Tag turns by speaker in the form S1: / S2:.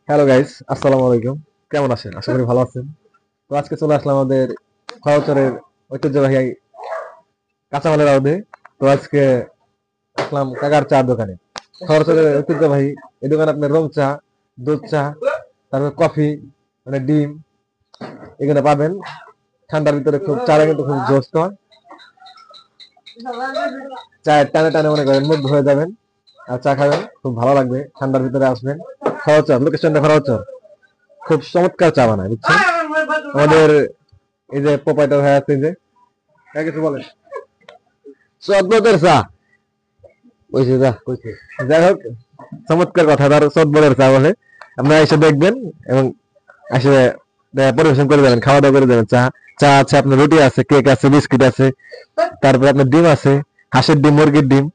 S1: Hello guys, আসসালামু আলাইকুম। কেমন আছেন? আশা করি ভালো আছেন। তো আজকে চলে আসলাম আমাদের খরচরের ঐতিহ্যবাহী কাঁচামালের আড়তে। তো আজকে আসলাম কাকার চা দোকানে। খরচরের ঐতিহ্যবাহী এই দোকানে আপনার রং চা, দুধ চা, তারপর কফি, মানে ডিম এখানে পাবেন। ঠান্ডার ভিতরে খুব চাটা কিন্তু খুব জোস হয়। চায়ের টানে টানে মনে করেন মুগ্ধ হয়ে যাবেন আর চা খাবেন, খুব ভালো লাগবে। ঠান্ডার ভিতরে আসবেন। খরচর লোকেশনটা খরচর, খুব চমৎকার চা বানায়, বুঝছেন? আমাদের এই যে প্রোপাইটার হয়ে আছে, এই যে কিছু বলেন। চটবটের চা কইছে, যা কইছে। যাই হোক, চমৎকার কথা, তার চটবটের চা বলে। আপনারা এসে দেখবেন এবং এসে পরিবেশন করে যাবেন, খাওয়া দাওয়া করে যাবেন। চা চা আছে, আপনার রুটি আছে, কেক আছে, বিস্কিট আছে, তারপর আপনার ডিম আছে, হাঁসের ডিম, মুরগির ডিম।